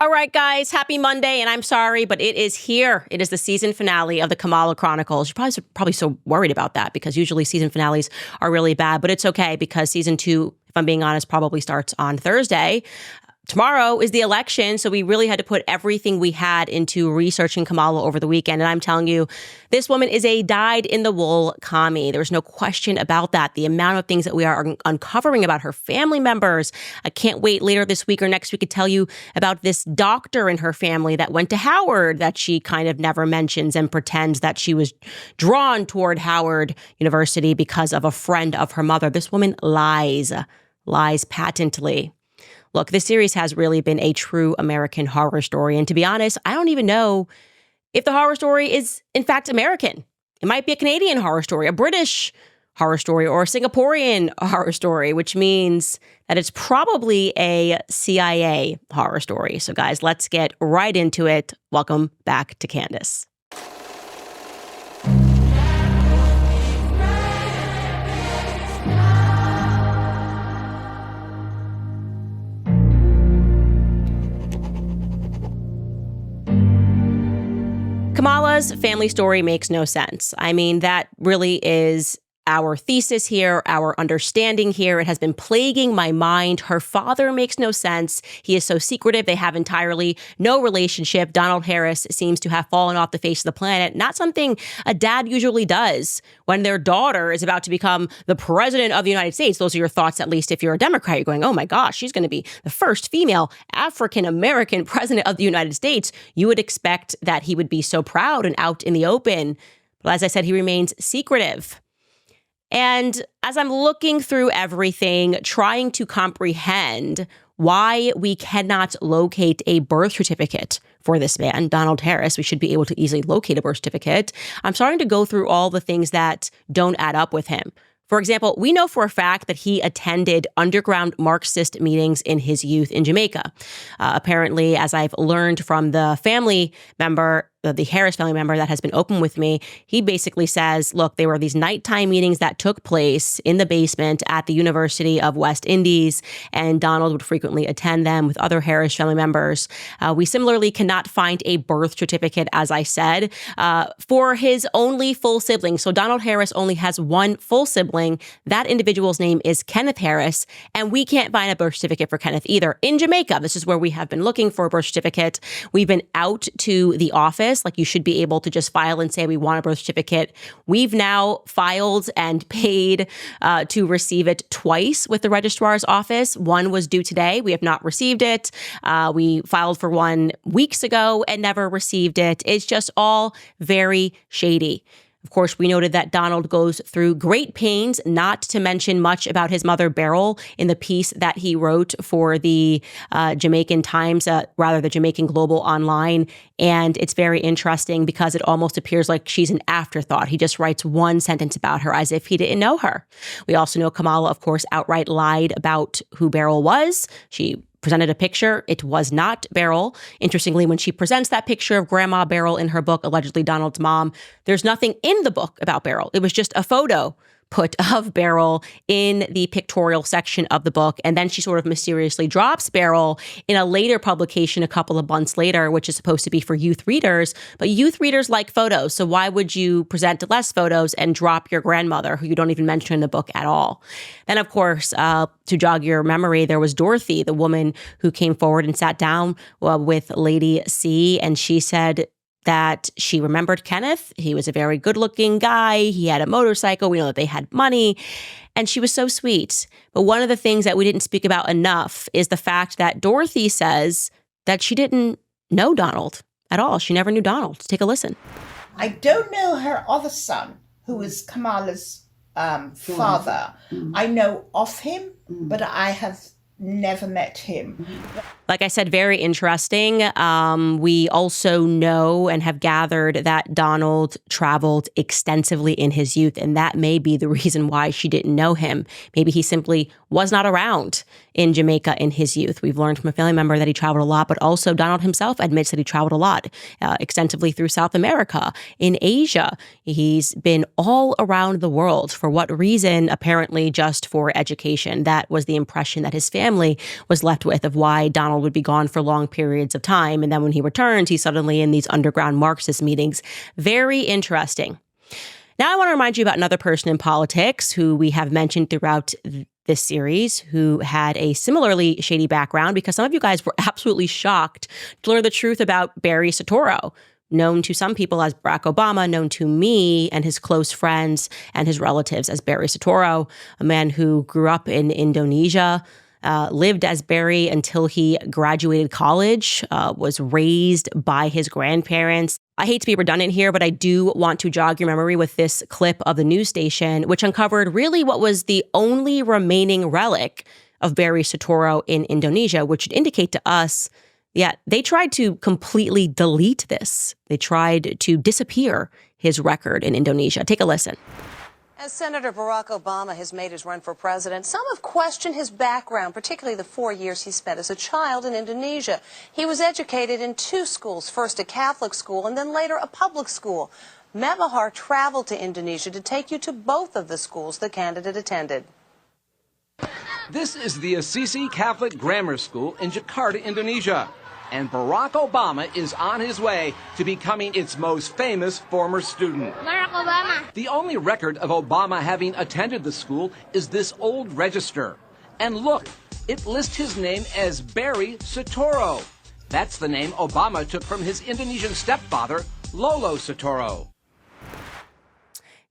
All right, guys, happy Monday, and I'm sorry, but it is here. It is the season finale of the Kamala Chronicles. You're probably so worried about that because usually season finales are really bad, but it's okay because season 2, if I'm being honest, probably starts on Thursday. Tomorrow is the election, so we really had to put everything we had into researching Kamala over the weekend. And I'm telling you, this woman is a dyed-in-the-wool commie. There's no question about that. The amount of things that we are uncovering about her family members. I can't wait later this week or next week to tell you about this doctor in her family that went to Howard that she kind of never mentions and pretends that she was drawn toward Howard University because of a friend of her mother. This woman lies patently. Look, this series has really been a true American horror story. And to be honest, I don't even know if the horror story is, in fact, American. It might be a Canadian horror story, a British horror story, or a Singaporean horror story, which means that it's probably a CIA horror story. So guys, let's get right into it. Welcome back to Candace. Kamala's family story makes no sense. I mean, that really is our thesis here, our understanding here. It has been plaguing my mind. Her father makes no sense. He is so secretive. They have entirely no relationship. Donald Harris seems to have fallen off the face of the planet. Not something a dad usually does when their daughter is about to become the president of the United States. Those are your thoughts, at least if you're a Democrat. You're going, oh my gosh, she's going to be the first female African-American president of the United States. You would expect that he would be so proud and out in the open. But as I said, he remains secretive. And as I'm looking through everything, trying to comprehend why we cannot locate a birth certificate for this man, Donald Harris, we should be able to easily locate a birth certificate. I'm starting to go through all the things that don't add up with him. For example, we know for a fact that he attended underground Marxist meetings in his youth in Jamaica. Apparently, as I've learned from the family member, the Harris family member that has been open with me, he basically says, look, there were these nighttime meetings that took place in the basement at the University of West Indies, and Donald would frequently attend them with other Harris family members. We similarly cannot find a birth certificate, as I said, for his only full sibling. So Donald Harris only has one full sibling. That individual's name is Kenneth Harris, and we can't find a birth certificate for Kenneth either. In Jamaica, this is where we have been looking for a birth certificate. We've been out to the office. Like, you should be able to just file and say we want a birth certificate. We've now filed and paid to receive it twice with the registrar's office. One was due today. We have not received it. We filed for one weeks ago and never received it. It's just all very shady. Of course, we noted that Donald goes through great pains not to mention much about his mother, Beryl, in the piece that he wrote for the Jamaican Times, the Jamaican Global Online. And it's very interesting because it almost appears like she's an afterthought. He just writes one sentence about her as if he didn't know her. We also know Kamala, of course, outright lied about who Beryl was. She presented a picture. It was not Beryl. Interestingly, when she presents that picture of Grandma Beryl in her book, allegedly Donald's mom, there's nothing in the book about Beryl. It was just a photo put of Beryl in the pictorial section of the book. And then she sort of mysteriously drops Beryl in a later publication a couple of months later, which is supposed to be for youth readers. But youth readers like photos. So why would you present less photos and drop your grandmother, who you don't even mention in the book at all? Then, of course, to jog your memory, there was Dorothy, the woman who came forward and sat down with Lady C. And she said that she remembered Kenneth. He was a very good-looking guy. He had a motorcycle. We know that they had money. And she was so sweet. But one of the things that we didn't speak about enough is the fact that Dorothy says that she didn't know Donald at all. She never knew Donald. Take a listen. I don't know her other son, who is Kamala's father. I know of him, but I have never met him. Like I said, very interesting. We also know and have gathered that Donald traveled extensively in his youth, and that may be the reason why she didn't know him. Maybe he simply was not around in Jamaica in his youth. We've learned from a family member that he traveled a lot, but also Donald himself admits that he traveled a lot, extensively through South America, in Asia. He's been all around the world. For what reason? Apparently just for education. That was the impression that his family family was left with of why Donald would be gone for long periods of time. And then when he returns, he's suddenly in these underground Marxist meetings. Very interesting. Now I want to remind you about another person in politics who we have mentioned throughout this series who had a similarly shady background, because some of you guys were absolutely shocked to learn the truth about Barry Soetoro, known to some people as Barack Obama, known to me and his close friends and his relatives as Barry Soetoro, a man who grew up in Indonesia, lived as Barry until he graduated college, was raised by his grandparents. I hate to be redundant here, but I do want to jog your memory with this clip of the news station, which uncovered really what was the only remaining relic of Barry Soetoro in Indonesia, which would indicate to us, they tried to completely delete this. They tried to disappear his record in Indonesia. Take a listen. As Senator Barack Obama has made his run for president, some have questioned his background, particularly the 4 years he spent as a child in Indonesia. He was educated in 2 schools, first a Catholic school and then later a public school. Matt Mahar traveled to Indonesia to take you to both of the schools the candidate attended. This is the Assisi Catholic Grammar School in Jakarta, Indonesia. And Barack Obama is on his way to becoming its most famous former student. Barack Obama. The only record of Obama having attended the school is this old register. And look, it lists his name as Barry Soetoro. That's the name Obama took from his Indonesian stepfather, Lolo Soetoro.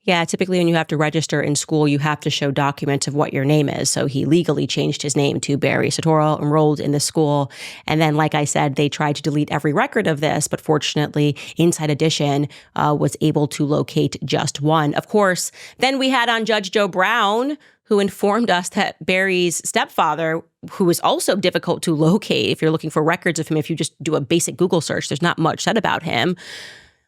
Yeah, typically when you have to register in school, you have to show documents of what your name is. So he legally changed his name to Barry Soetoro, enrolled in the school. And then, like I said, they tried to delete every record of this. But fortunately, Inside Edition was able to locate just one. Of course, then we had on Judge Joe Brown, who informed us that Barry's stepfather, who is also difficult to locate if you're looking for records of him, if you just do a basic Google search, there's not much said about him.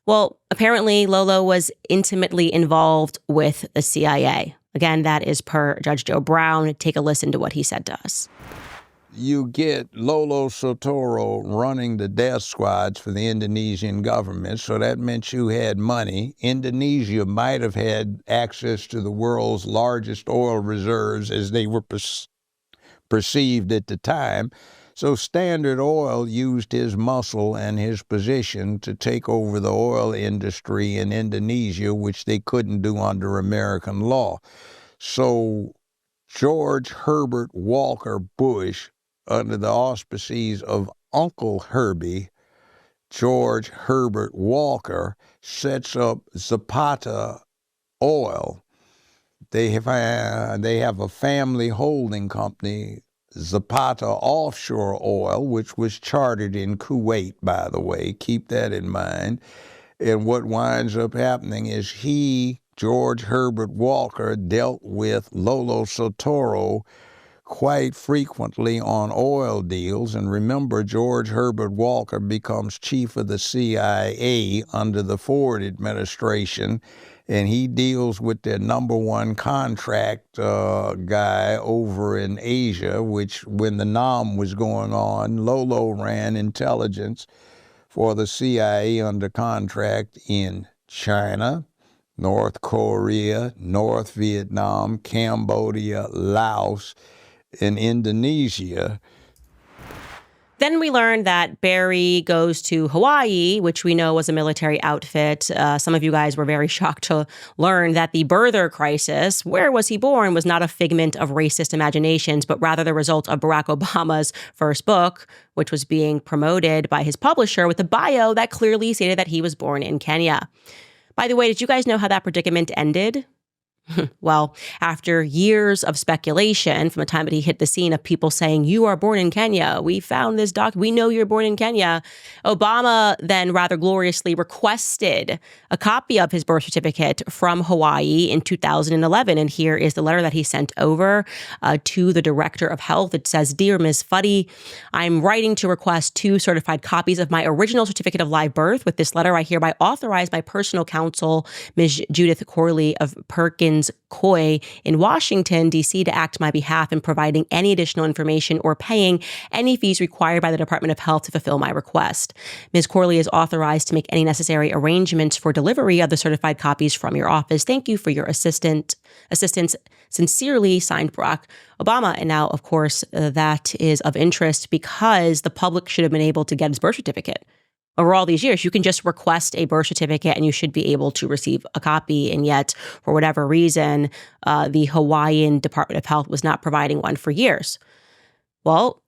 Well, apparently Lolo was intimately involved with the CIA. Again, that is per Judge Joe Brown. Take a listen to what he said to us. You get Lolo Soetoro running the death squads for the Indonesian government, so that meant you had money. Indonesia might have had access to the world's largest oil reserves as they were perceived at the time. So Standard Oil used his muscle and his position to take over the oil industry in Indonesia, which they couldn't do under American law. So George Herbert Walker Bush, under the auspices of Uncle Herbie, George Herbert Walker, sets up Zapata Oil. They have a family holding company, Zapata Offshore Oil, which was chartered in Kuwait, by the way. Keep that in mind. And what winds up happening is George Herbert Walker, dealt with Lolo Soetoro quite frequently on oil deals. And remember, George Herbert Walker becomes chief of the CIA under the Ford administration, and he deals with their number one contract guy over in Asia, which when the NAM was going on, Lolo ran intelligence for the CIA under contract in China, North Korea, North Vietnam, Cambodia, Laos, and Indonesia. Then we learned that Barry goes to Hawaii, which we know was a military outfit. Some of you guys were very shocked to learn that the birther crisis, where was he born, was not a figment of racist imaginations, but rather the result of Barack Obama's first book, which was being promoted by his publisher with a bio that clearly stated that he was born in Kenya. By the way, did you guys know how that predicament ended? Well, after years of speculation from the time that he hit the scene of people saying, you are born in Kenya, we found this we know you're born in Kenya, Obama then rather gloriously requested a copy of his birth certificate from Hawaii in 2011. And here is the letter that he sent over to the director of health. It says, Dear Ms. Fuddy, I'm writing to request 2 certified copies of my original certificate of live birth. With this letter, I hereby authorize my personal counsel, Ms. Judith Corley of Perkins Coy in Washington, D.C. to act on my behalf in providing any additional information or paying any fees required by the Department of Health to fulfill my request. Ms. Corley is authorized to make any necessary arrangements for delivery of the certified copies from your office. Thank you for your assistance. Sincerely, signed Barack Obama. And now, of course, that is of interest because the public should have been able to get his birth certificate. Over all these years, you can just request a birth certificate and you should be able to receive a copy. And yet, for whatever reason, the Hawaiian Department of Health was not providing one for years. Well,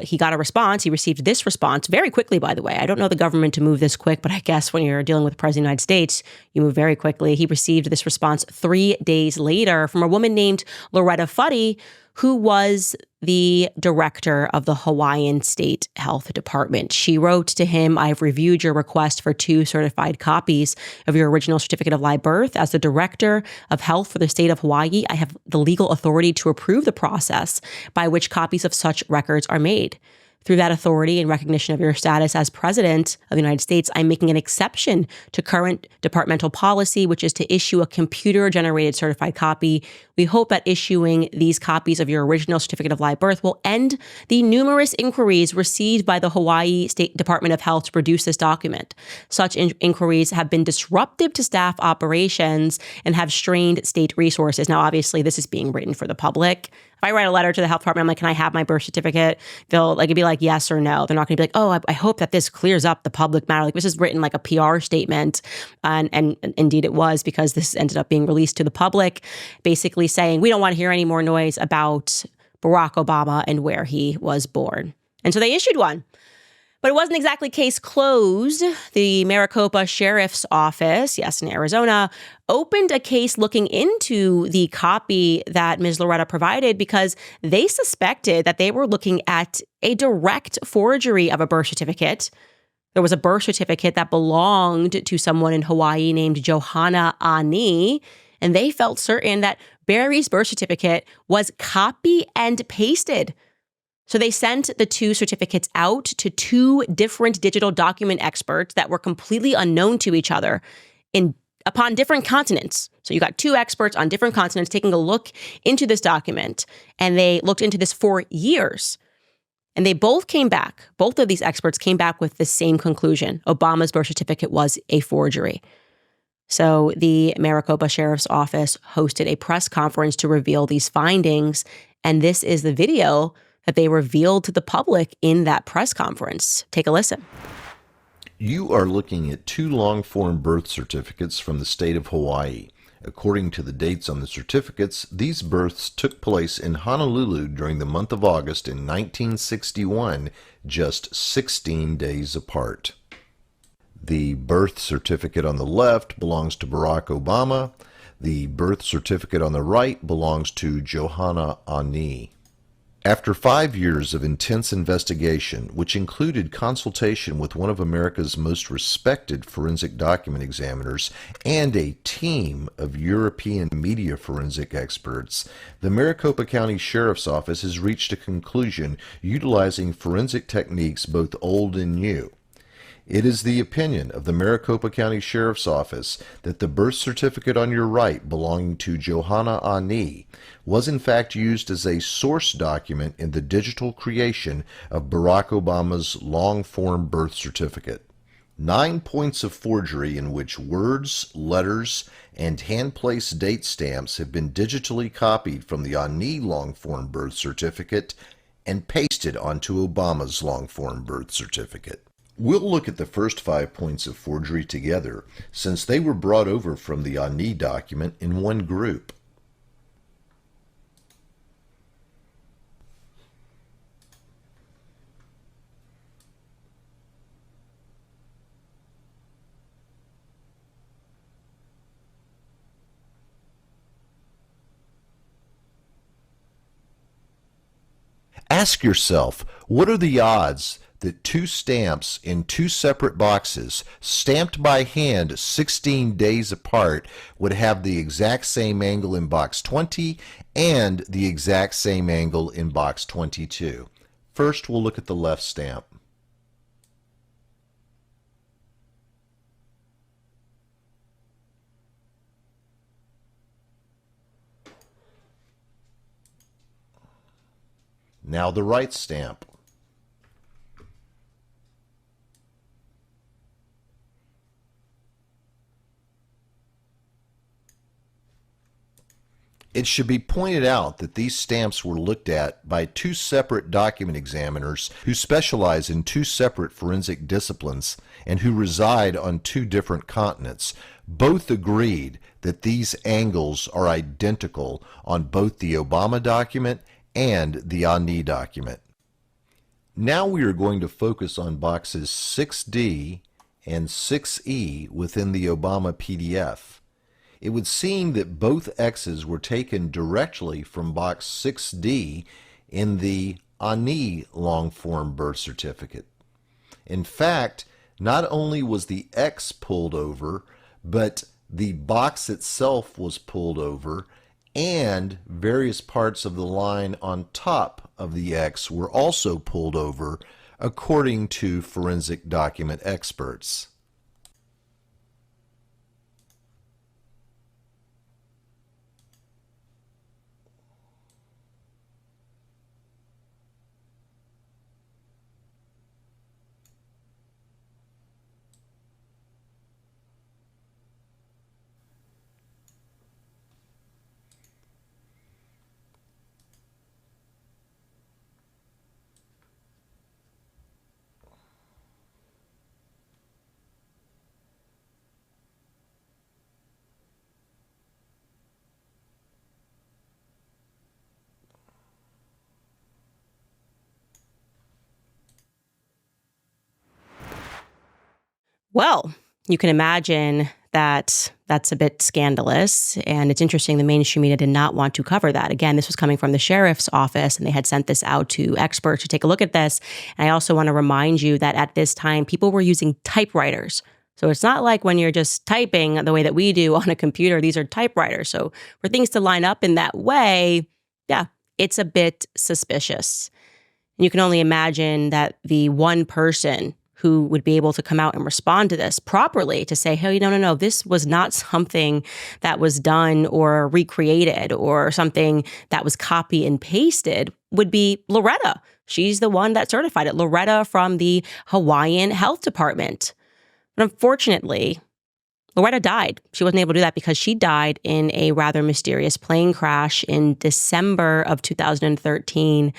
he got a response. He received this response very quickly, by the way. I don't know the government to move this quick, but I guess when you're dealing with the President of the United States, you move very quickly. He received this response 3 days later from a woman named Loretta Fuddy, who was the director of the Hawaiian State Health Department. She wrote to him, "I've reviewed your request for 2 certified copies of your original certificate of live birth. As the director of health for the state of Hawaii, I have the legal authority to approve the process by which copies of such records are made. Through that authority and recognition of your status as President of the United States, I'm making an exception to current departmental policy, which is to issue a computer-generated certified copy. We hope that issuing these copies of your original certificate of live birth will end the numerous inquiries received by the Hawaii State Department of Health to produce this document. Such inquiries have been disruptive to staff operations and have strained state resources." Now, obviously, this is being written for the public. If I write a letter to the health department, I'm like, "Can I have my birth certificate?" They'll it'd be like yes or no. They're not going to be like, "Oh, I hope that this clears up the public matter." Like, this is written like a PR statement. And indeed it was, because this ended up being released to the public, basically saying, we don't want to hear any more noise about Barack Obama and where he was born. And so they issued one. But it wasn't exactly case closed. The Maricopa Sheriff's Office, yes, in Arizona, opened a case looking into the copy that Ms. Loretta provided because they suspected that they were looking at a direct forgery of a birth certificate. There was a birth certificate that belonged to someone in Hawaii named Johanna Ani, and they felt certain that Barry's birth certificate was copy and pasted. So they sent the 2 certificates out to 2 different digital document experts that were completely unknown to each other upon different continents. So you got 2 experts on different continents taking a look into this document, and they looked into this for years. And they both of these experts came back with the same conclusion. Obama's birth certificate was a forgery. So the Maricopa Sheriff's Office hosted a press conference to reveal these findings. And this is the video that they revealed to the public in that press conference. Take a listen. You are looking at 2 long-form birth certificates from the state of Hawaii. According to the dates on the certificates, these births took place in Honolulu during the month of August in 1961, just 16 days apart. The birth certificate on the left belongs to Barack Obama. The birth certificate on the right belongs to Johanna Ani. After 5 years of intense investigation, which included consultation with one of America's most respected forensic document examiners and a team of European media forensic experts, the Maricopa County Sheriff's Office has reached a conclusion utilizing forensic techniques both old and new. It is the opinion of the Maricopa County Sheriff's Office that the birth certificate on your right belonging to Johanna Ani was in fact used as a source document in the digital creation of Barack Obama's long-form birth certificate. 9 points of forgery in which words, letters, and hand-placed date stamps have been digitally copied from the Ani long-form birth certificate and pasted onto Obama's long-form birth certificate. We'll look at the first 5 points of forgery together, since they were brought over from the Ani document in one group. Ask yourself, what are the odds that 2 stamps in 2 separate boxes, stamped by hand 16 days apart, would have the exact same angle in box 20 and the exact same angle in box 22? First, we'll look at the left stamp. Now the right stamp. It should be pointed out that these stamps were looked at by two separate document examiners who specialize in two separate forensic disciplines and who reside on two different continents. Both agreed that these angles are identical on both the Obama document and the Ani document. Now we are going to focus on boxes 6D and 6E within the Obama PDF. It would seem that both X's were taken directly from box 6D in the Ani long-form birth certificate. In fact, not only was the X pulled over, but the box itself was pulled over, and various parts of the line on top of the X were also pulled over, according to forensic document experts. Well, you can imagine that that's a bit scandalous. And it's interesting, the mainstream media did not want to cover that. Again, this was coming from the sheriff's office, and they had sent this out to experts to take a look at this. And I also want to remind you that at this time, people were using typewriters. So it's not like when you're just typing the way that we do on a computer. These are typewriters. So for things to line up in that way, yeah, it's a bit suspicious. And you can only imagine that the one person who would be able to come out and respond to this properly to say, hey, no, this was not something that was done or recreated or something that was copy and pasted would be Loretta. She's the one that certified it. Loretta from the Hawaiian Health Department. But unfortunately, Loretta died. She wasn't able to do that because she died in a rather mysterious plane crash in December of 2013,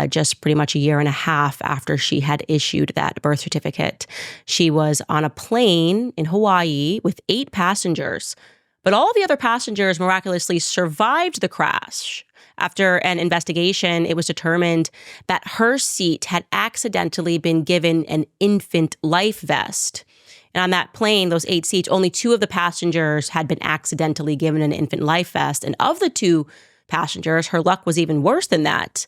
just pretty much a year and a half after she had issued that birth certificate. She was on a plane in Hawaii with 8 passengers, but all of the other passengers miraculously survived the crash. After an investigation, it was determined that her seat had accidentally been given an infant life vest. And on that plane, those 8 seats, only 2 of the passengers had been accidentally given an infant life vest. And of the 2 passengers, her luck was even worse than that,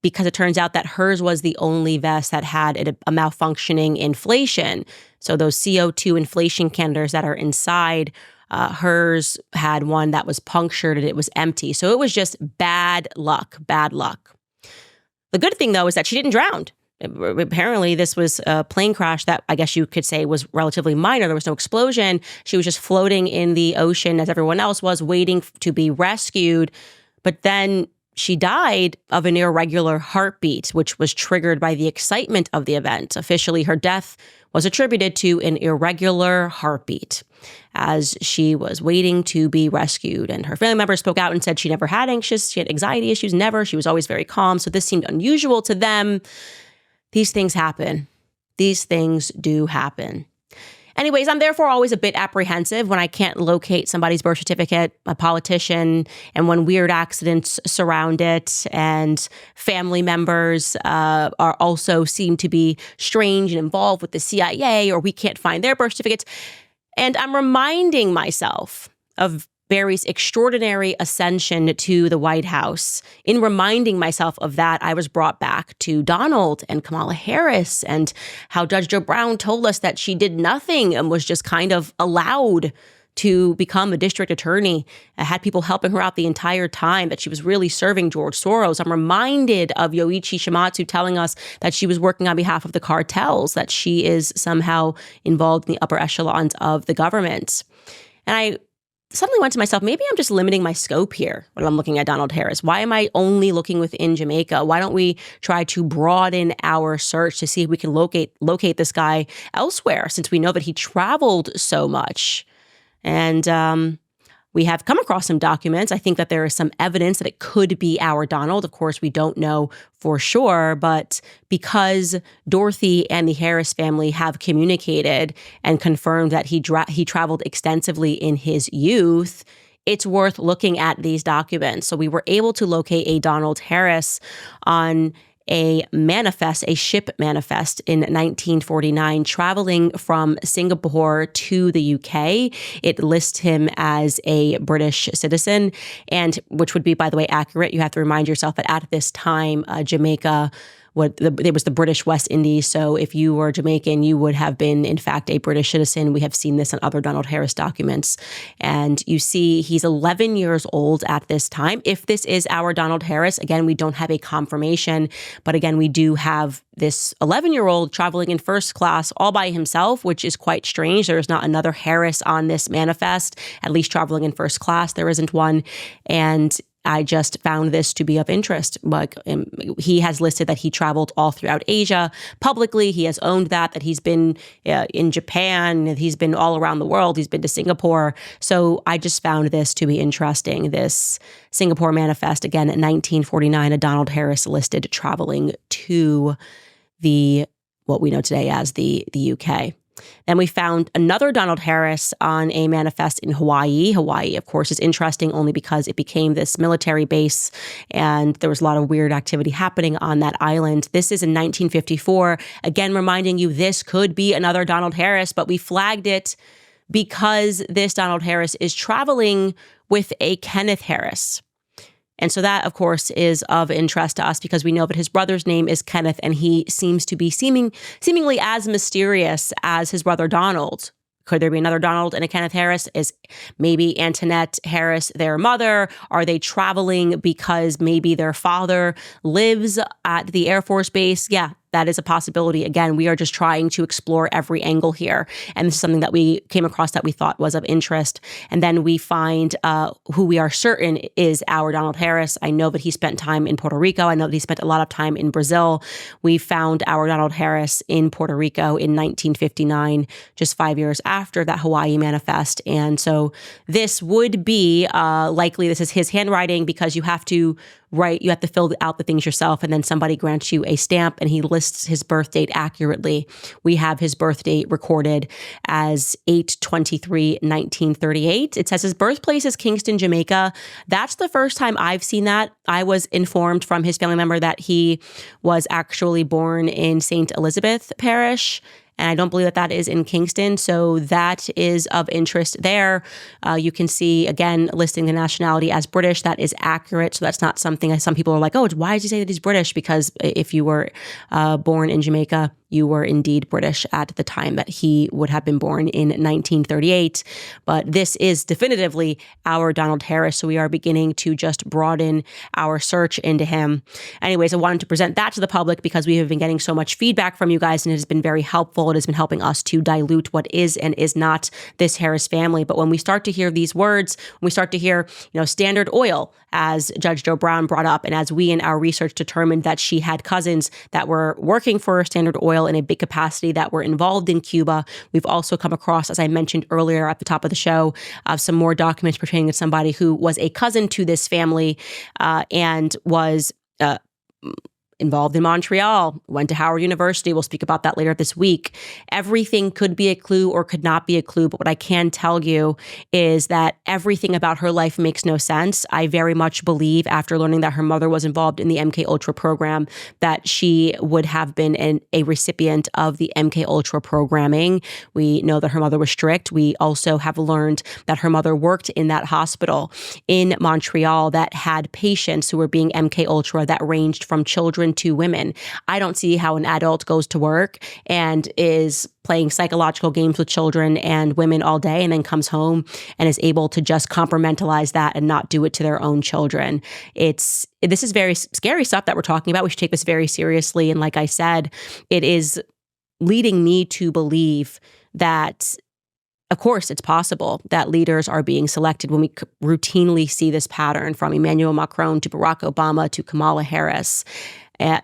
because it turns out that hers was the only vest that had a malfunctioning inflation. So those CO2 inflation canisters that are inside, hers had one that was punctured and it was empty. So it was just bad luck. The good thing, though, is that she didn't drown. Apparently, this was a plane crash that I guess you could say was relatively minor. There was no explosion. She was just floating in the ocean as everyone else was, waiting to be rescued. But then she died of an irregular heartbeat, which was triggered by the excitement of the event. Officially, her death was attributed to an irregular heartbeat as she was waiting to be rescued. And her family members spoke out and said she never had anxiety issues, never. She was always very calm. So this seemed unusual to them. These things happen. These things do happen. Anyways, I'm therefore always a bit apprehensive when I can't locate somebody's birth certificate, a politician, and when weird accidents surround it, and family members are also seem to be strange and involved with the CIA, or we can't find their birth certificates. And I'm reminding myself of Barry's extraordinary ascension to the White House. In reminding myself of that, I was brought back to Donald and Kamala Harris and how Judge Joe Brown told us that she did nothing and was just kind of allowed to become a district attorney. I had people helping her out the entire time, that she was really serving George Soros. I'm reminded of Yoichi Shimatsu telling us that she was working on behalf of the cartels, that she is somehow involved in the upper echelons of the government. And I suddenly went to myself, maybe I'm just limiting my scope here when I'm looking at Donald Harris. Why am I only looking within Jamaica? Why don't we try to broaden our search to see if we can locate this guy elsewhere, since we know that he traveled so much? And we have come across some documents. I think that there is some evidence that it could be our Donald. Of course, we don't know for sure, but because Dorothy and the Harris family have communicated and confirmed that he traveled extensively in his youth, it's worth looking at these documents. So we were able to locate a Donald Harris on a ship manifest in 1949, traveling from Singapore to the UK. It lists him as a British citizen, and which would be, by the way, accurate. You have to remind yourself that at this time, Jamaica, there was the British West Indies. So if you were Jamaican, you would have been, in fact, a British citizen. We have seen this in other Donald Harris documents. And you see he's 11 years old at this time. If this is our Donald Harris, again, we don't have a confirmation. But again, we do have this 11-year-old traveling in first class all by himself, which is quite strange. There is not another Harris on this manifest, at least traveling in first class. There isn't one. And I just found this to be of interest. Like, he has listed that he traveled all throughout Asia publicly. He has owned that he's been in Japan, he's been all around the world. He's been to Singapore. So I just found this to be interesting. This Singapore manifest, again, in 1949, a Donald Harris listed traveling to what we know today as the UK. Then we found another Donald Harris on a manifest in Hawaii. Hawaii, of course, is interesting only because it became this military base and there was a lot of weird activity happening on that island. This is in 1954. Again, reminding you this could be another Donald Harris, but we flagged it because this Donald Harris is traveling with a Kenneth Harris. And so that, of course, is of interest to us because we know that his brother's name is Kenneth, and he seems to be seemingly as mysterious as his brother Donald. Could there be another Donald and a Kenneth Harris? Is maybe Antoinette Harris their mother? Are they traveling because maybe their father lives at the Air Force Base? Yeah, that is a possibility. Again, we are just trying to explore every angle here. And this is something that we came across that we thought was of interest. And then we find who we are certain is our Donald Harris. I know that he spent time in Puerto Rico. I know that he spent a lot of time in Brazil. We found our Donald Harris in Puerto Rico in 1959, just 5 years after that Hawaii manifest. And so this would be likely, this is his handwriting because you have to fill out the things yourself, and then somebody grants you a stamp and he lists his birth date accurately. We have his birth date recorded as 8/23/1938. It says his birthplace is Kingston, Jamaica. That's the first time I've seen that. I was informed from his family member that he was actually born in St. Elizabeth Parish. And I don't believe that is in Kingston. So that is of interest there. You can see, again, listing the nationality as British. That is accurate. So that's not something some people are like, oh, why does he say that he's British? Because if you were born in Jamaica, you were indeed British at the time that he would have been born in 1938. But this is definitively our Donald Harris. So we are beginning to just broaden our search into him. Anyways, I wanted to present that to the public because we have been getting so much feedback from you guys and it has been very helpful. It has been helping us to dilute what is and is not this Harris family. But when we start to hear these words, when we start to hear, Standard Oil, as Judge Joe Brown brought up, and as we in our research determined that she had cousins that were working for Standard Oil in a big capacity that were involved in Cuba. We've also come across, as I mentioned earlier at the top of the show, some more documents pertaining to somebody who was a cousin to this family and was involved in Montreal, went to Howard University. We'll speak about that later this week. Everything could be a clue or could not be a clue, but what I can tell you is that everything about her life makes no sense. I very much believe, after learning that her mother was involved in the MK program, that she would have been a recipient of the MK programming. We know that her mother was strict. We also have learned that her mother worked in that hospital in Montreal that had patients who were being MK that ranged from children to women. I don't see how an adult goes to work and is playing psychological games with children and women all day and then comes home and is able to just compartmentalize that and not do it to their own children. This is very scary stuff that we're talking about. We should take this very seriously. And like I said, it is leading me to believe that, of course, it's possible that leaders are being selected when we routinely see this pattern from Emmanuel Macron to Barack Obama to Kamala Harris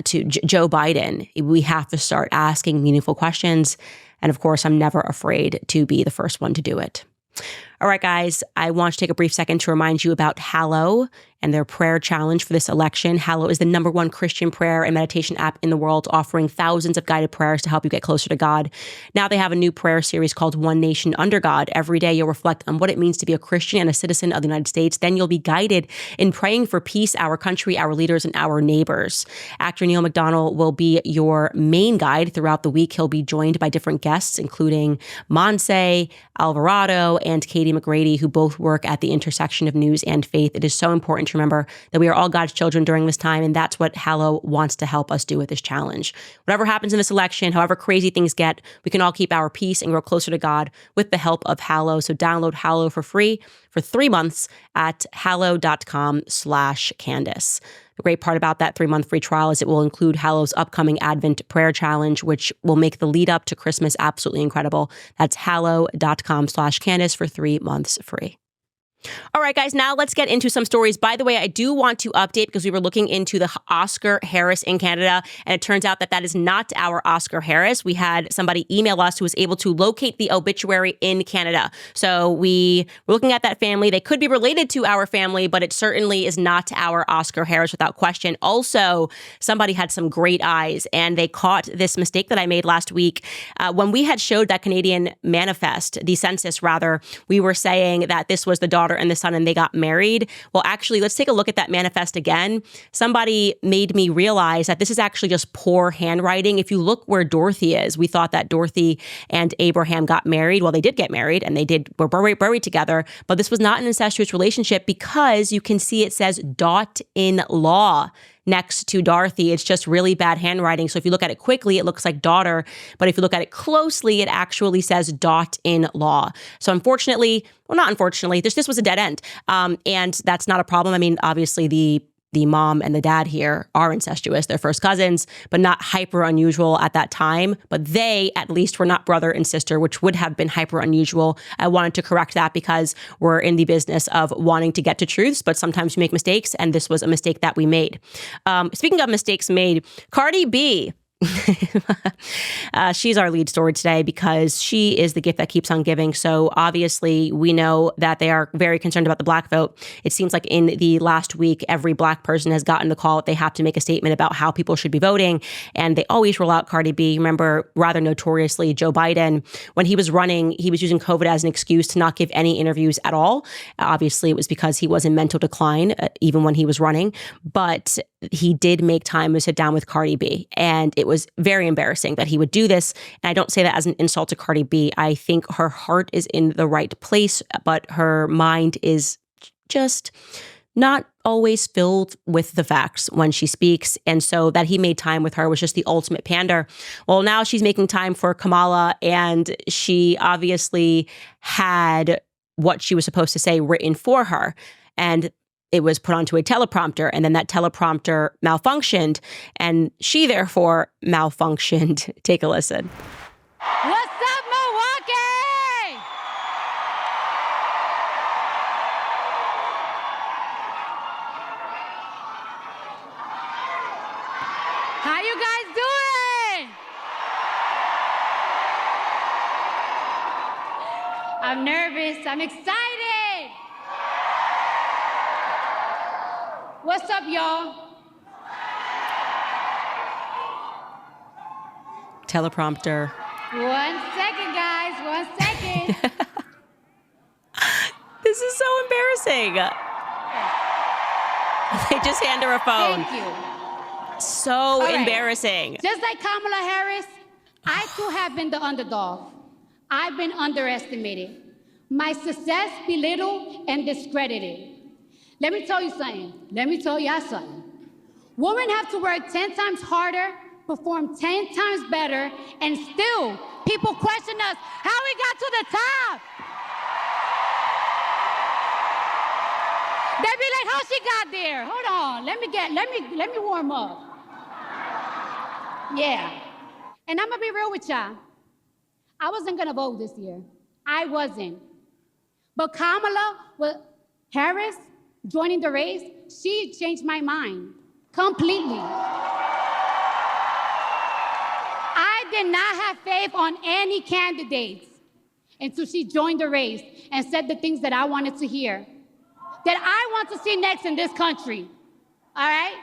to Joe Biden. We have to start asking meaningful questions. And of course, I'm never afraid to be the first one to do it. All right, guys, I want to take a brief second to remind you about Hallow and their prayer challenge for this election. Hallow is the #1 Christian prayer and meditation app in the world, offering thousands of guided prayers to help you get closer to God. Now they have a new prayer series called One Nation Under God. Every day you'll reflect on what it means to be a Christian and a citizen of the United States. Then you'll be guided in praying for peace, our country, our leaders, and our neighbors. Actor Neil McDonnell will be your main guide throughout the week. He'll be joined by different guests, including Monse Alvarado and Katie McGrady, who both work at the intersection of news and faith. It is so important to remember that we are all God's children during this time, and that's what Hallow wants to help us do with this challenge. Whatever happens in this election, however crazy things get, we can all keep our peace and grow closer to God with the help of Hallow. So download Hallow for free for 3 months at hallow.com/Candace. The great part about that 3-month free trial is it will include Hallow's upcoming Advent prayer challenge, which will make the lead up to Christmas absolutely incredible. That's hallow.com/Candace for 3 months free. All right, guys, now let's get into some stories. By the way, I do want to update because we were looking into the Oscar Harris in Canada, and it turns out that that is not our Oscar Harris. We had somebody email us who was able to locate the obituary in Canada. So we were looking at that family. They could be related to our family, but it certainly is not our Oscar Harris without question. Also, somebody had some great eyes, and they caught this mistake that I made last week. When we had showed that Canadian manifest, the census rather, we were saying that this was the daughter and the son and they got married. Well, actually, let's take a look at that manifest again. Somebody made me realize that this is actually just poor handwriting. If you look where Dorothy is, we thought that Dorothy and Abraham got married. Well, they did get married and were buried together, but this was not an incestuous relationship because you can see it says "daughter-in-law" next to Dorothy. It's just really bad handwriting. So if you look at it quickly, it looks like daughter. But if you look at it closely, it actually says "daughter-in-law." So unfortunately, well, not unfortunately, this was a dead end. And that's not a problem. I mean, obviously the mom and the dad here are incestuous. They're first cousins, but not hyper unusual at that time. But they, at least, were not brother and sister, which would have been hyper unusual. I wanted to correct that because we're in the business of wanting to get to truths, but sometimes we make mistakes, and this was a mistake that we made. Speaking of mistakes made, Cardi B. She's our lead story today because she is the gift that keeps on giving. So obviously we know that they are very concerned about the black vote. It seems like in the last week, every black person has gotten the call that they have to make a statement about how people should be voting. And they always roll out Cardi B. Remember, rather notoriously, Joe Biden, when he was running, he was using COVID as an excuse to not give any interviews at all. Obviously, it was because he was in mental decline, even when he was running. But he did make time to sit down with Cardi B. And it was very embarrassing that he would do this. And I don't say that as an insult to Cardi B. I think her heart is in the right place, but her mind is just not always filled with the facts when she speaks. And so that he made time with her was just the ultimate pander. Well, now she's making time for Kamala, and she obviously had what she was supposed to say written for her. And it was put onto a teleprompter, and then that teleprompter malfunctioned, and she therefore malfunctioned. Take a listen. What's up, Milwaukee? How you guys doing? I'm nervous. I'm excited. What's up, y'all? Teleprompter. 1 second, guys. 1 second. This is so embarrassing. They just hand her a phone. Thank you. So All right. embarrassing. Just like Kamala Harris, I too have been the underdog. I've been underestimated. My success belittled and discredited. Let me tell you something. Let me tell y'all something. Women have to work 10 times harder, perform 10 times better, and still people question us how we got to the top. They be like, how she got there? Hold on, let me warm up. Yeah. And I'm gonna be real with y'all. I wasn't gonna vote this year. I wasn't. But Kamala Harris joining the race, she changed my mind completely. I did not have faith on any candidates. until she joined the race and said the things that I wanted to hear, that I want to see next in this country. All right?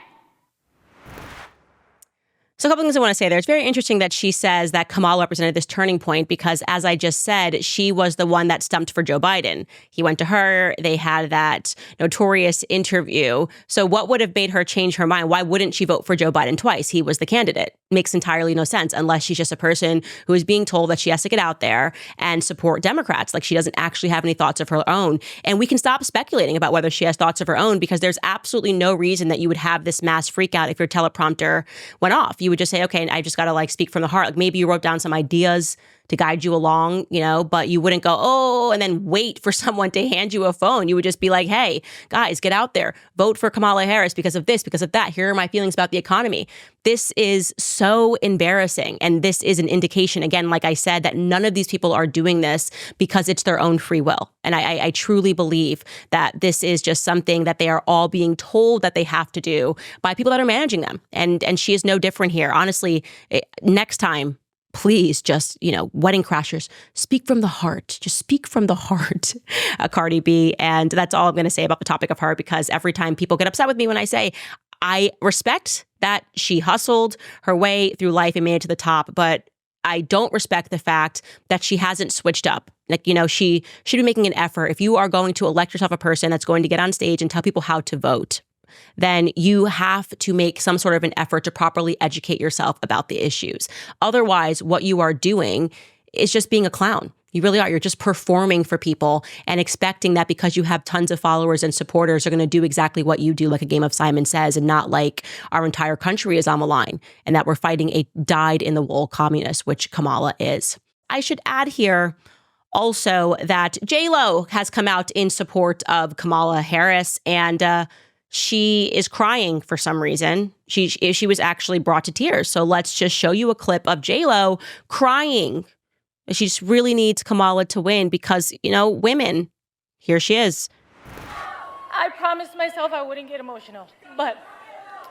So a couple things I want to say there. It's very interesting that she says that Kamala represented this turning point because, as I just said, she was the one that stumped for Joe Biden. He went to her. They had that notorious interview. So what would have made her change her mind? Why wouldn't she vote for Joe Biden twice? He was the candidate. Makes entirely no sense unless she's just a person who is being told that she has to get out there and support Democrats. Like she doesn't actually have any thoughts of her own. And we can stop speculating about whether she has thoughts of her own because there's absolutely no reason that you would have this mass freak out if your teleprompter went off. You would just say, okay, I just got to like speak from the heart. Like maybe you wrote down some ideas to guide you along, but you wouldn't go, oh, and then wait for someone to hand you a phone. You would just be like, hey, guys, get out there. Vote for Kamala Harris because of this, because of that. Here are my feelings about the economy. This is so embarrassing. And this is an indication, again, like I said, that none of these people are doing this because it's their own free will. And I truly believe that this is just something that they are all being told that they have to do by people that are managing them. And she is no different here. Honestly, next time, please just, wedding crashers, speak from the heart. Just speak from the heart, Cardi B. And that's all I'm going to say about the topic of her, because every time people get upset with me when I say, I respect that she hustled her way through life and made it to the top, but I don't respect the fact that she hasn't switched up. Like, she should be making an effort. If you are going to elect yourself a person that's going to get on stage and tell people how to vote, then you have to make some sort of an effort to properly educate yourself about the issues. Otherwise, what you are doing is just being a clown. You really are. You're just performing for people and expecting that because you have tons of followers and supporters are going to do exactly what you do, like a game of Simon Says, and not like our entire country is on the line and that we're fighting a dyed-in-the-wool communist, which Kamala is. I should add here also that J-Lo has come out in support of Kamala Harris, and she is crying for some reason. She was actually brought to tears. So let's just show you a clip of J-Lo crying. She just really needs Kamala to win because, women, here she is. I promised myself I wouldn't get emotional. But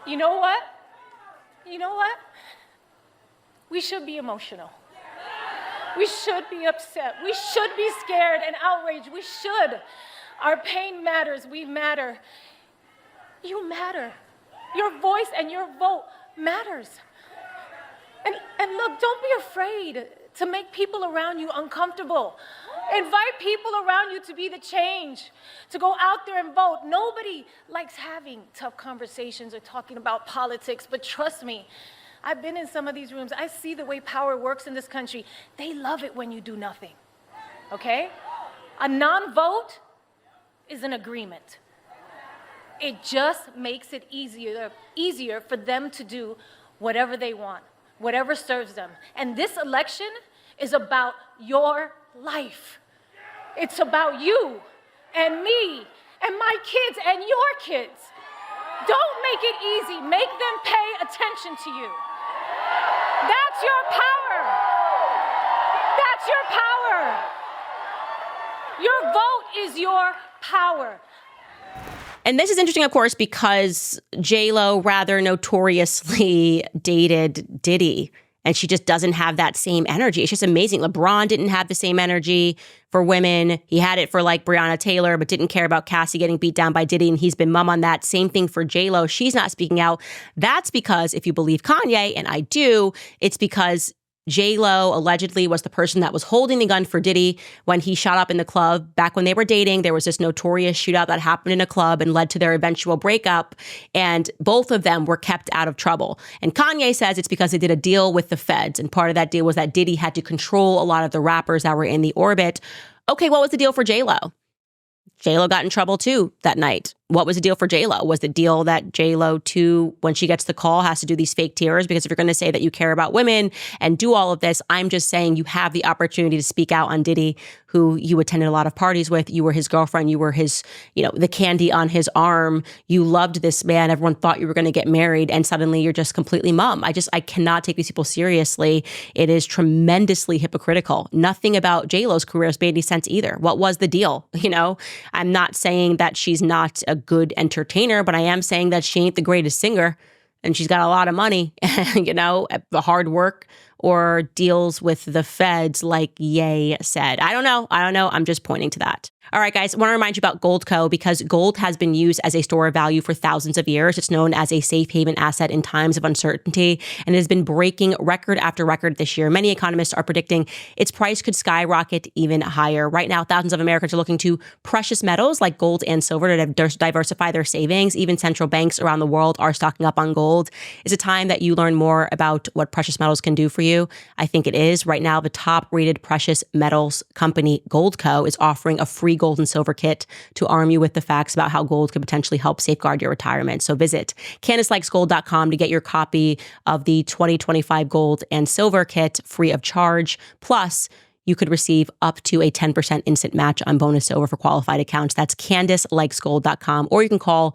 you know what? We should be emotional. We should be upset. We should be scared and outraged. We should. Our pain matters. We matter. You matter. Your voice and your vote matters. And look, don't be afraid to make people around you uncomfortable. Invite people around you to be the change, to go out there and vote. Nobody likes having tough conversations or talking about politics, but trust me, I've been in some of these rooms. I see the way power works in this country. They love it when you do nothing, okay? A non-vote is an agreement. It just makes it easier for them to do whatever they want, whatever serves them. And this election is about your life. It's about you and me and my kids and your kids. Don't make it easy. Make them pay attention to you. That's your power. That's your power. Your vote is your power. And this is interesting, of course, because J-Lo rather notoriously dated Diddy, and she just doesn't have that same energy. It's just amazing. LeBron didn't have the same energy for women. He had it for like Breonna Taylor, but didn't care about Cassie getting beat down by Diddy, and he's been mum on that. Same thing for J-Lo. She's not speaking out. That's because, if you believe Kanye, and I do, it's because J-Lo allegedly was the person that was holding the gun for Diddy when he shot up in the club. Back when they were dating, there was this notorious shootout that happened in a club and led to their eventual breakup. And both of them were kept out of trouble. And Kanye says it's because they did a deal with the feds. And part of that deal was that Diddy had to control a lot of the rappers that were in the orbit. Okay, what was the deal for J-Lo? J-Lo got in trouble too that night. What was the deal for J-Lo? Was the deal that J-Lo too, when she gets the call, has to do these fake tears? Because if you're going to say that you care about women and do all of this, I'm just saying you have the opportunity to speak out on Diddy, who you attended a lot of parties with. You were his girlfriend. You were his, the candy on his arm. You loved this man. Everyone thought you were going to get married, and suddenly you're just completely mum. I cannot take these people seriously. It is tremendously hypocritical. Nothing about J-Lo's career has made any sense either. What was the deal? I'm not saying that she's not a good entertainer, but I am saying that she ain't the greatest singer, and she's got a lot of money, the hard work or deals with the feds like Ye said. I don't know. I'm just pointing to that. All right, guys, I want to remind you about GoldCo because gold has been used as a store of value for thousands of years. It's known as a safe haven asset in times of uncertainty and has been breaking record after record this year. Many economists are predicting its price could skyrocket even higher. Right now, thousands of Americans are looking to precious metals like gold and silver to diversify their savings. Even central banks around the world are stocking up on gold. Is it time that you learn more about what precious metals can do for you? I think it is. Right now, the top-rated precious metals company, GoldCo, is offering a free gold and silver kit to arm you with the facts about how gold could potentially help safeguard your retirement. So visit CandaceLikesGold.com to get your copy of the 2025 gold and silver kit free of charge. Plus, you could receive up to a 10% instant match on bonus silver for qualified accounts. That's CandaceLikesGold.com, or you can call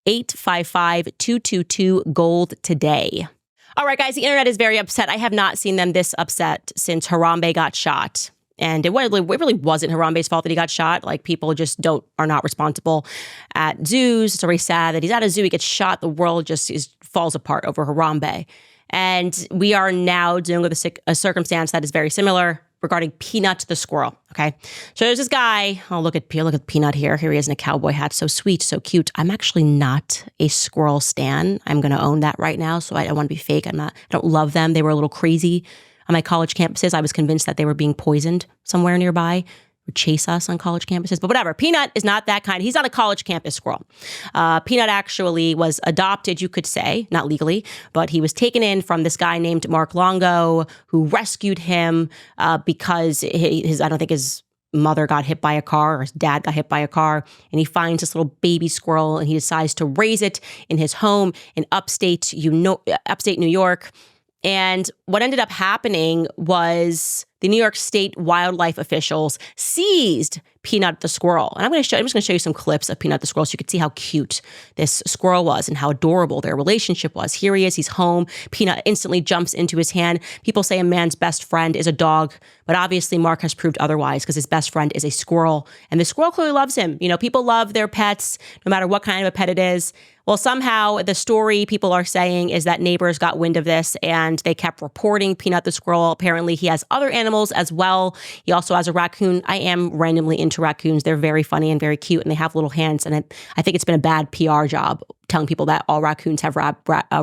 855-222-GOLD today. All right, guys, the internet is very upset. I have not seen them this upset since Harambe got shot. And it really wasn't Harambe's fault that he got shot. Like, people just are not responsible at zoos. It's already sad that he's at a zoo, he gets shot. The world just falls apart over Harambe. And we are now dealing with a circumstance that is very similar regarding Peanut the squirrel. Okay, so there's this guy. Oh, look at Peanut here. Here he is in a cowboy hat. So sweet, so cute. I'm actually not a squirrel stan. I'm going to own that right now. So I don't want to be fake. I don't love them. They were a little crazy. On my college campuses, I was convinced that they were being poisoned somewhere nearby, would chase us on college campuses. But whatever, Peanut is not that kind. He's not a college campus squirrel. Peanut actually was adopted, you could say, not legally, but he was taken in from this guy named Mark Longo, who rescued him because I don't think his mother got hit by a car or his dad got hit by a car, and he finds this little baby squirrel and he decides to raise it in his home in upstate New York. And what ended up happening was the New York State wildlife officials seized Peanut the squirrel. And I'm just going to show you some clips of Peanut the squirrel so you can see how cute this squirrel was and how adorable their relationship was. Here he is. He's home. Peanut instantly jumps into his hand. People say a man's best friend is a dog, but obviously Mark has proved otherwise because his best friend is a squirrel. And the squirrel clearly loves him. You know, people love their pets, no matter what kind of a pet it is. Well, somehow the story people are saying is that neighbors got wind of this and they kept reporting Peanut the squirrel. Apparently he has other animals as well. He also has a raccoon. I am randomly into raccoons. They're very funny and very cute and they have little hands. And I think it's been a bad PR job telling people that all raccoons have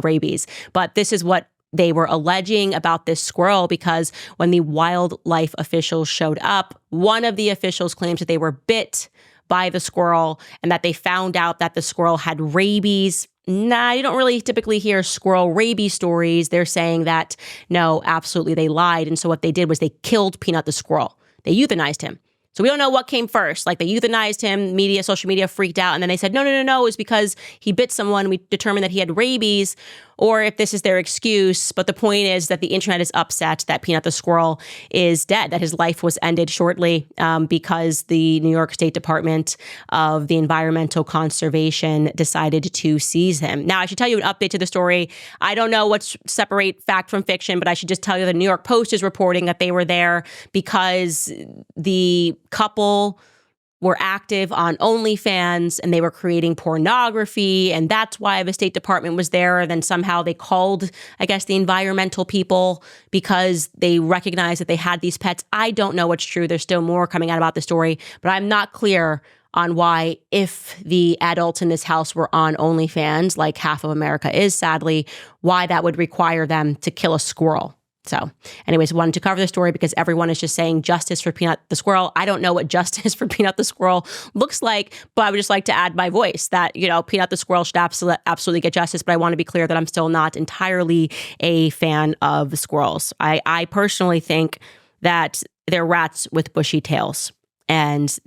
rabies. But this is what they were alleging about this squirrel, because when the wildlife officials showed up, one of the officials claims that they were bit by the squirrel and that they found out that the squirrel had rabies. Nah, you don't really typically hear squirrel rabies stories. They're saying that, no, absolutely, they lied. And so what they did was they killed Peanut the squirrel. They euthanized him. So we don't know what came first. Like, they euthanized him, social media freaked out, and then they said, no, it was because he bit someone. We determined that he had rabies, or if this is their excuse. But the point is that the internet is upset that Peanut the squirrel is dead, that his life was ended shortly because the New York State Department of the Environmental Conservation decided to seize him. Now, I should tell you an update to the story. I don't know what's separate fact from fiction, but I should just tell you the New York Post is reporting that they were there because the couple were active on OnlyFans and they were creating pornography, and that's why the State Department was there. And then somehow they called, I guess, the environmental people because they recognized that they had these pets. I don't know what's true. There's still more coming out about the story, but I'm not clear on why, if the adults in this house were on OnlyFans, like half of America is, sadly, why that would require them to kill a squirrel. So anyways, wanted to cover the story because everyone is just saying justice for Peanut the squirrel. I don't know what justice for Peanut the squirrel looks like, but I would just like to add my voice that, Peanut the squirrel should absolutely get justice. But I want to be clear that I'm still not entirely a fan of squirrels. I personally think that they're rats with bushy tails, and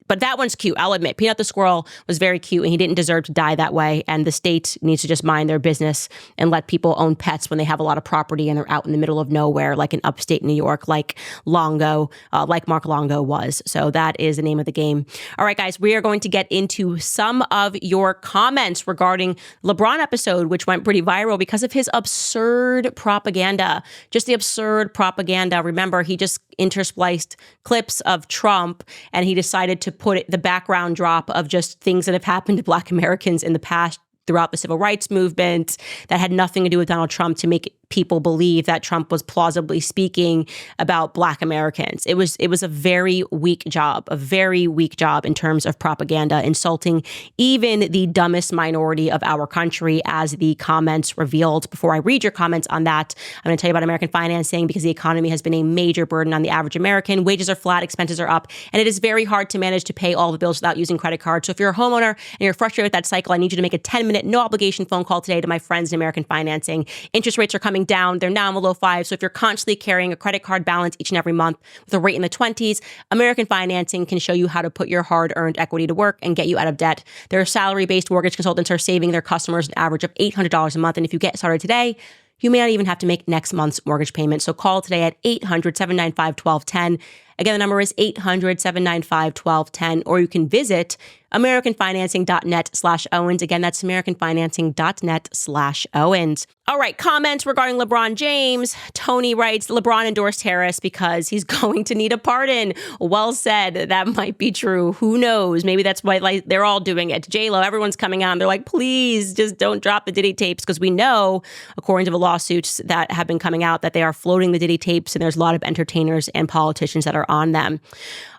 but that one's cute. I'll admit, Peanut the squirrel was very cute and he didn't deserve to die that way. And the state needs to just mind their business and let people own pets when they have a lot of property and they're out in the middle of nowhere, like in upstate New York, like Mark Longo was. So that is the name of the game. All right, guys, we are going to get into some of your comments regarding LeBron episode, which went pretty viral because of his absurd propaganda. Just the absurd propaganda. Remember, he just interspliced clips of Trump and he decided to put the background drop of just things that have happened to Black Americans in the past throughout the civil rights movement that had nothing to do with Donald Trump to make people believe that Trump was plausibly speaking about Black Americans. It was a very weak job in terms of propaganda, insulting even the dumbest minority of our country, as the comments revealed. Before I read your comments on that, I'm going to tell you about American financing, because the economy has been a major burden on the average American. Wages are flat, expenses are up, and it is very hard to manage to pay all the bills without using credit cards. So if you're a homeowner and you're frustrated with that cycle, I need you to make a 10-minute, no obligation phone call today to my friends in American Financing. Interest rates are coming down. They're now in the low 5s. So if you're constantly carrying a credit card balance each and every month with a rate in the 20s, American Financing can show you how to put your hard-earned equity to work and get you out of debt. Their salary-based mortgage consultants are saving their customers an average of $800 a month. And if you get started today, you may not even have to make next month's mortgage payment. So call today at 800-795-1210. Again, the number is 800-795-1210, or you can visit AmericanFinancing.net/Owens. Again, that's AmericanFinancing.net/Owens. All right, comments regarding LeBron James. Tony writes, LeBron endorsed Harris because he's going to need a pardon. Well said. That might be true. Who knows? Maybe that's why they're all doing it. J-Lo, everyone's coming out and they're like, please just don't drop the Diddy tapes, because we know, according to the lawsuits that have been coming out, that they are floating the Diddy tapes, and there's a lot of entertainers and politicians that are on them.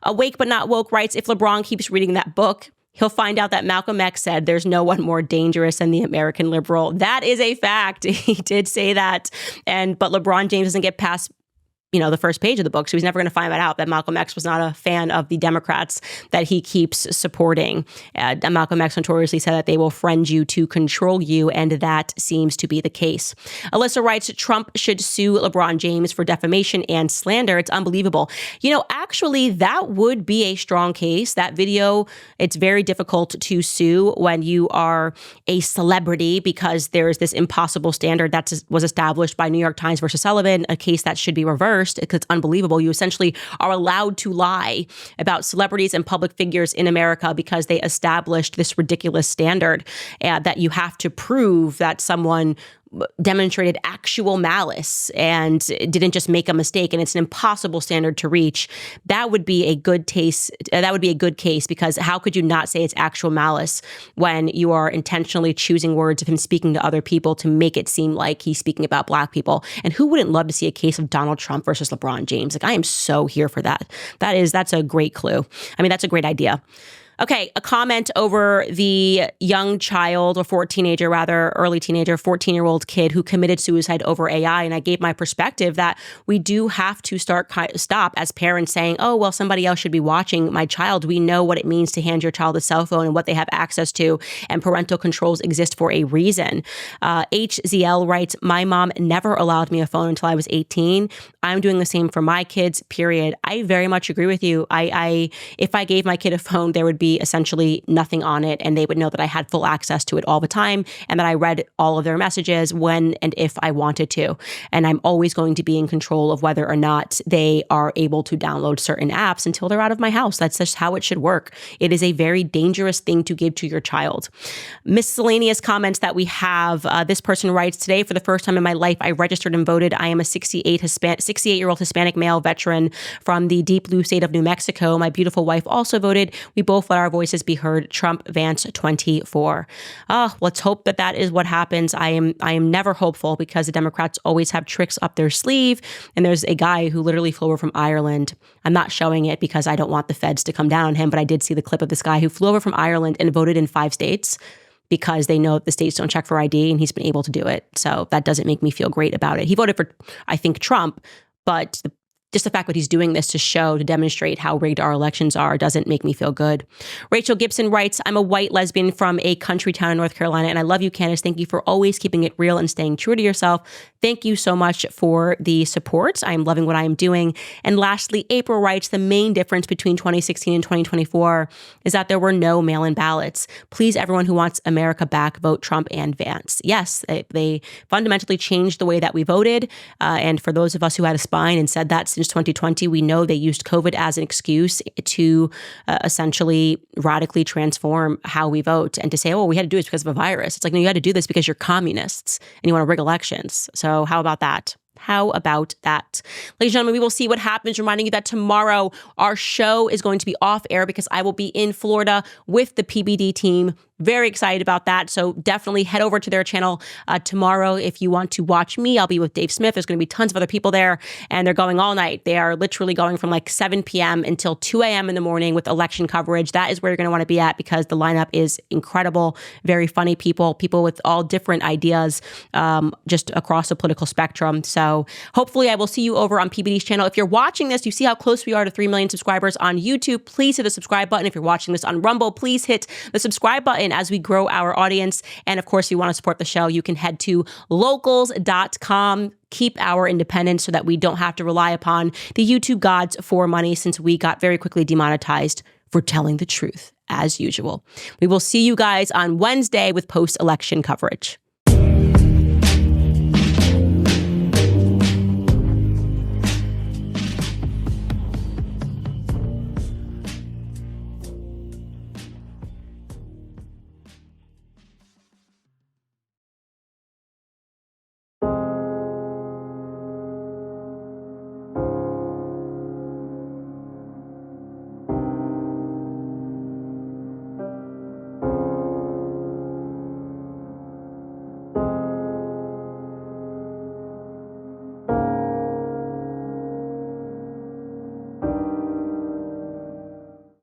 Awake But Not Woke writes, if LeBron keeps reading that book, he'll find out that Malcolm X said there's no one more dangerous than the American liberal. That is a fact. He did say that. But LeBron James doesn't get past the first page of the book. So he's never going to find that out, that Malcolm X was not a fan of the Democrats that he keeps supporting. Malcolm X notoriously said that they will friend you to control you, and that seems to be the case. Alyssa writes, Trump should sue LeBron James for defamation and slander. It's unbelievable. Actually, that would be a strong case. That video, it's very difficult to sue when you are a celebrity, because there's this impossible standard that was established by New York Times versus Sullivan, a case that should be reversed. It's unbelievable. You essentially are allowed to lie about celebrities and public figures in America because they established this ridiculous standard that you have to prove that someone demonstrated actual malice and didn't just make a mistake, and it's an impossible standard to reach. That would be a good case. Because how could you not say it's actual malice when you are intentionally choosing words of him speaking to other people to make it seem like he's speaking about Black people? And who wouldn't love to see a case of Donald Trump versus LeBron James? I am so here for that. That's a great clue. That's a great idea. Okay, a comment over the young child, or early teenager, 14-year-old kid who committed suicide over AI. And I gave my perspective that we do have to stop as parents saying, oh, well, somebody else should be watching my child. We know what it means to hand your child a cell phone and what they have access to, and parental controls exist for a reason. HZL writes, my mom never allowed me a phone until I was 18. I'm doing the same for my kids, period. I very much agree with you. If I gave my kid a phone, there would be essentially nothing on it, and they would know that I had full access to it all the time, and that I read all of their messages when and if I wanted to. And I'm always going to be in control of whether or not they are able to download certain apps until they're out of my house. That's just how it should work. It is a very dangerous thing to give to your child. Miscellaneous comments that we have. This person writes, today, for the first time in my life, I registered and voted. I am a 68-year-old Hispanic male veteran from the deep blue state of New Mexico. My beautiful wife also voted. We both let our voices be heard. Trump, Vance, 24. Let's hope that is what happens. I am never hopeful, because the Democrats always have tricks up their sleeve. And there's a guy who literally flew over from Ireland. I'm not showing it because I don't want the feds to come down on him, but I did see the clip of this guy who flew over from Ireland and voted in 5 states, because they know that the states don't check for ID, and he's been able to do it. So that doesn't make me feel great about it. He voted for, I think, Trump, but just the fact that he's doing this to demonstrate how rigged our elections are, doesn't make me feel good. Rachel Gibson writes, I'm a white lesbian from a country town in North Carolina, and I love you, Candace. Thank you for always keeping it real and staying true to yourself. Thank you so much for the support. I'm loving what I am doing. And lastly, April writes, the main difference between 2016 and 2024 is that there were no mail-in ballots. Please, everyone who wants America back, vote Trump and Vance. Yes, they fundamentally changed the way that we voted. And for those of us who had a spine and said that since 2020, we know they used COVID as an excuse to essentially radically transform how we vote, and to say, oh, we had to do this because of a virus. It's like, no, you had to do this because you're communists and you want to rig elections. So how about that? How about that? Ladies and gentlemen, we will see what happens. Reminding you that tomorrow our show is going to be off air because I will be in Florida with the PBD team very excited about that. So definitely head over to their channel tomorrow if you want to watch me. I'll be with Dave Smith. There's going to be tons of other people there, and they're going all night. They are literally going from like 7 p.m. until 2 a.m. in the morning with election coverage. That is where you're going to want to be at because the lineup is incredible. Very funny people with all different ideas just across the political spectrum. So hopefully I will see you over on PBD's channel. If you're watching this, you see how close we are to 3 million subscribers on YouTube. Please hit the subscribe button. If you're watching this on Rumble, please hit the subscribe button as we grow our audience. And of course, if you want to support the show, you can head to locals.com. Keep our independence so that we don't have to rely upon the YouTube gods for money, since we got very quickly demonetized for telling the truth, as usual. We will see you guys on Wednesday with post-election coverage.